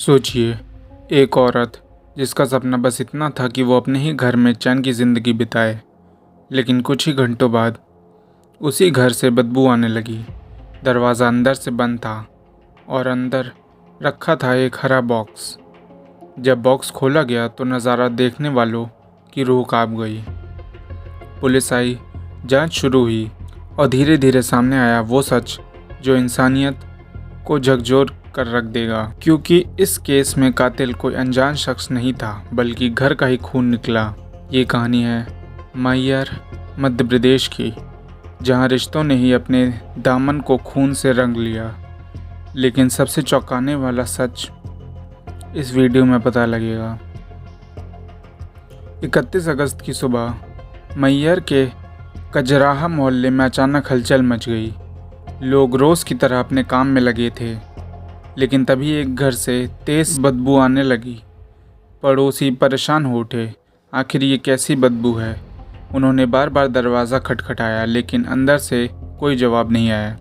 सोचिए, एक औरत जिसका सपना बस इतना था कि वो अपने ही घर में चैन की ज़िंदगी बिताए, लेकिन कुछ ही घंटों बाद उसी घर से बदबू आने लगी। दरवाज़ा अंदर से बंद था और अंदर रखा था एक हरा बॉक्स। जब बॉक्स खोला गया तो नज़ारा देखने वालों की रूह कांप गई। पुलिस आई, जांच शुरू हुई और धीरे धीरे सामने आया वो सच जो इंसानियत को झकझोर कर रख देगा, क्योंकि इस केस में कातिल कोई अनजान शख्स नहीं था बल्कि घर का ही खून निकला। ये कहानी है मैहर, मध्य प्रदेश की, जहां रिश्तों ने ही अपने दामन को खून से रंग लिया। लेकिन सबसे चौंकाने वाला सच इस वीडियो में पता लगेगा। 31 अगस्त की सुबह मैहर के कजराहा मोहल्ले में अचानक हलचल मच गई। लोग रोज़ की तरह अपने काम में लगे थे, लेकिन तभी एक घर से तेज़ बदबू आने लगी। पड़ोसी परेशान हो उठे, आखिर ये कैसी बदबू है। उन्होंने बार बार दरवाज़ा खटखटाया, लेकिन अंदर से कोई जवाब नहीं आया।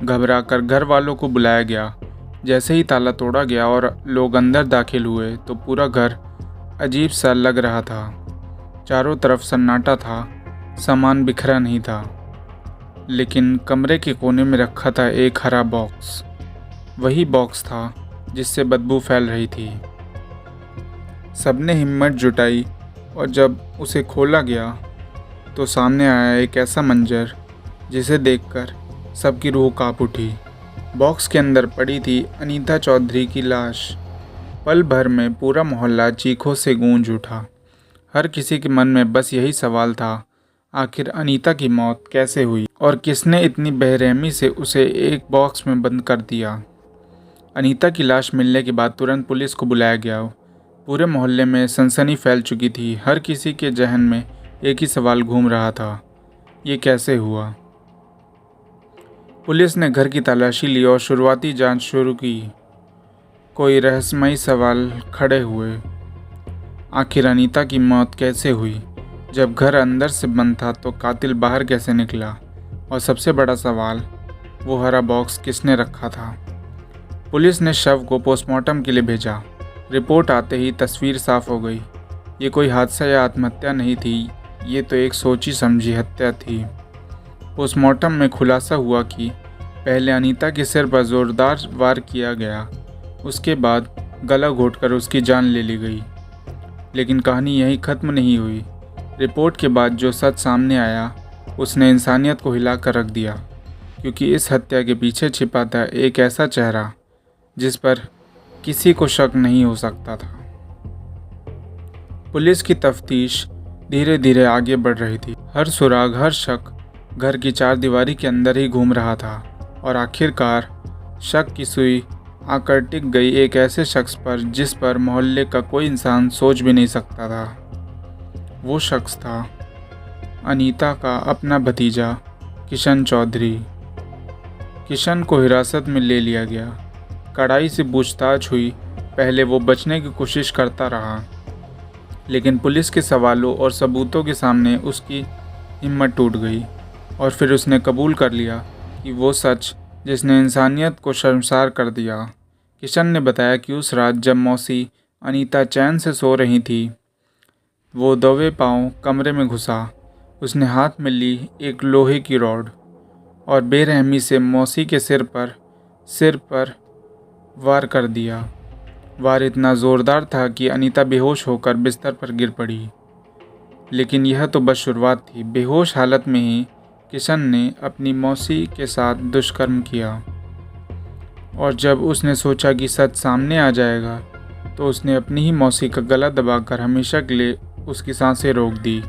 घबराकर घर वालों को बुलाया गया। जैसे ही ताला तोड़ा गया और लोग अंदर दाखिल हुए तो पूरा घर अजीब सा लग रहा था। चारों तरफ सन्नाटा था, सामान बिखरा नहीं था, लेकिन कमरे के कोने में रखा था एक हरा बॉक्स। वही बॉक्स था जिससे बदबू फैल रही थी। सबने हिम्मत जुटाई और जब उसे खोला गया तो सामने आया एक ऐसा मंजर जिसे देखकर सबकी रूह कांप उठी। बॉक्स के अंदर पड़ी थी अनीता चौधरी की लाश। पल भर में पूरा मोहल्ला चीखों से गूंज उठा। हर किसी के मन में बस यही सवाल था, आखिर अनीता की मौत कैसे हुई और किसने इतनी बेरहमी से उसे एक बॉक्स में बंद कर दिया। अनीता की लाश मिलने के बाद तुरंत पुलिस को बुलाया गया। पूरे मोहल्ले में सनसनी फैल चुकी थी। हर किसी के जहन में एक ही सवाल घूम रहा था, ये कैसे हुआ। पुलिस ने घर की तलाशी ली और शुरुआती जांच शुरू की। कोई रहस्यमयी सवाल खड़े हुए, आखिर अनीता की मौत कैसे हुई। जब घर अंदर से बंद था तो कातिल बाहर कैसे निकला, और सबसे बड़ा सवाल, वो हरा बॉक्स किसने रखा था। पुलिस ने शव को पोस्टमार्टम के लिए भेजा। रिपोर्ट आते ही तस्वीर साफ हो गई। ये कोई हादसा या आत्महत्या नहीं थी, ये तो एक सोची समझी हत्या थी। पोस्टमार्टम में खुलासा हुआ कि पहले अनीता के सिर पर जोरदार वार किया गया, उसके बाद गला घोंटकर उसकी जान ले ली गई। लेकिन कहानी यहीं ख़त्म नहीं हुई। रिपोर्ट के बाद जो सच सामने आया उसने इंसानियत को हिला कर रख दिया, क्योंकि इस हत्या के पीछे छिपा था एक ऐसा चेहरा जिस पर किसी को शक नहीं हो सकता था। पुलिस की तफ्तीश धीरे धीरे आगे बढ़ रही थी। हर सुराग, हर शक घर की चारदीवारी के अंदर ही घूम रहा था, और आखिरकार शक की सुई आकर टिक गई एक ऐसे शख्स पर जिस पर मोहल्ले का कोई इंसान सोच भी नहीं सकता था। वो शख्स था अनीता का अपना भतीजा किशन चौधरी। किशन को हिरासत में ले लिया गया। कड़ाई से पूछताछ हुई। पहले वो बचने की कोशिश करता रहा, लेकिन पुलिस के सवालों और सबूतों के सामने उसकी हिम्मत टूट गई, और फिर उसने कबूल कर लिया कि वो सच जिसने इंसानियत को शर्मसार कर दिया। किशन ने बताया कि उस रात जब मौसी अनीता चैन से सो रही थी, वो दबे पांव कमरे में घुसा। उसने हाथ में ली एक लोहे की रॉड और बेरहमी से मौसी के सिर पर वार कर दिया। वार इतना ज़ोरदार था कि अनीता बेहोश होकर बिस्तर पर गिर पड़ी। लेकिन यह तो बस शुरुआत थी। बेहोश हालत में ही किशन ने अपनी मौसी के साथ दुष्कर्म किया, और जब उसने सोचा कि सच सामने आ जाएगा तो उसने अपनी ही मौसी का गला दबाकर हमेशा के लिए उसकी सांसें रोक दी।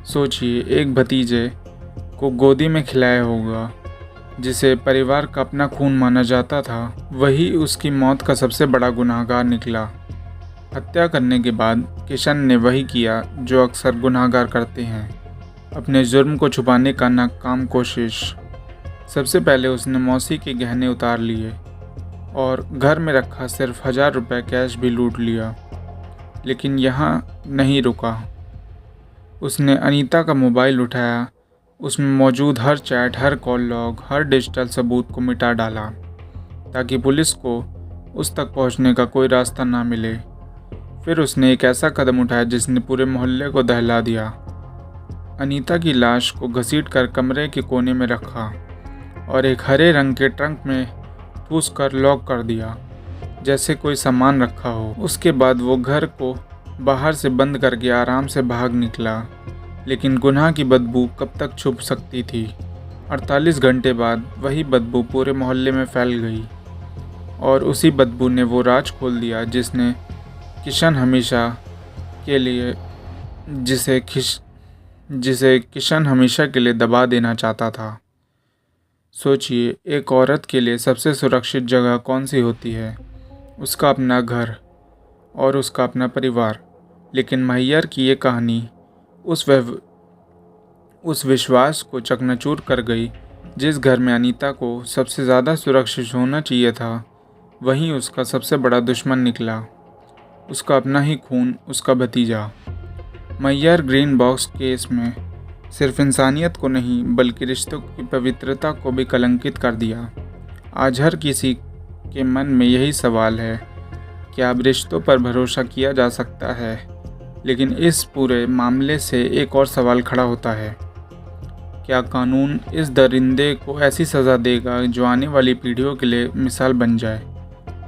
सोचिए, एक भतीजे को गोदी में खिलाया होगा जिसे परिवार का अपना खून माना जाता था, वही उसकी मौत का सबसे बड़ा गुनहगार निकला। हत्या करने के बाद किशन ने वही किया जो अक्सर गुनहगार करते हैं, अपने जुर्म को छुपाने का नाकाम कोशिश। सबसे पहले उसने मौसी के गहने उतार लिए और घर में रखा सिर्फ 1000 रुपये कैश भी लूट लिया। लेकिन यहाँ नहीं रुका। उसने अनीता का मोबाइल उठाया, उसमें मौजूद हर चैट, हर कॉल लॉग, हर डिजिटल सबूत को मिटा डाला, ताकि पुलिस को उस तक पहुंचने का कोई रास्ता ना मिले। फिर उसने एक ऐसा कदम उठाया जिसने पूरे मोहल्ले को दहला दिया। अनीता की लाश को घसीटकर कमरे के कोने में रखा और एक हरे रंग के ट्रंक में ठूस कर लॉक कर दिया, जैसे कोई सामान रखा हो। उसके बाद वो घर को बाहर से बंद करके आराम से भाग निकला। लेकिन गुनाह की बदबू कब तक छुप सकती थी। 48 घंटे बाद वही बदबू पूरे मोहल्ले में फैल गई और उसी बदबू ने वो राज खोल दिया जिसने किशन हमेशा के लिए जिसे किशन हमेशा के लिए दबा देना चाहता था। सोचिए, एक औरत के लिए सबसे सुरक्षित जगह कौन सी होती है? उसका अपना घर और उसका अपना परिवार। लेकिन मैयर की ये कहानी उस विश्वास को चकनाचूर कर गई। जिस घर में अनीता को सबसे ज़्यादा सुरक्षित होना चाहिए था, वहीं उसका सबसे बड़ा दुश्मन निकला। उसका अपना ही खून, उसका भतीजा। मैयर ग्रीन बॉक्स केस में सिर्फ इंसानियत को नहीं बल्कि रिश्तों की पवित्रता को भी कलंकित कर दिया। आज हर किसी के मन में यही सवाल है, क्या अब रिश्तों पर भरोसा किया जा सकता है? लेकिन इस पूरे मामले से एक और सवाल खड़ा होता है, क्या कानून इस दरिंदे को ऐसी सज़ा देगा जो आने वाली पीढ़ियों के लिए मिसाल बन जाए?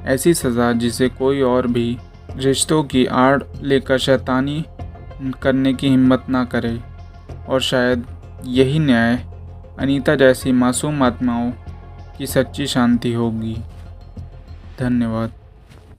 ऐसी सज़ा जिसे कोई और भी रिश्तों की आड़ लेकर शैतानी करने की हिम्मत ना करे। और शायद यही न्याय अनीता जैसी मासूम आत्माओं की सच्ची शांति होगी। धन्यवाद।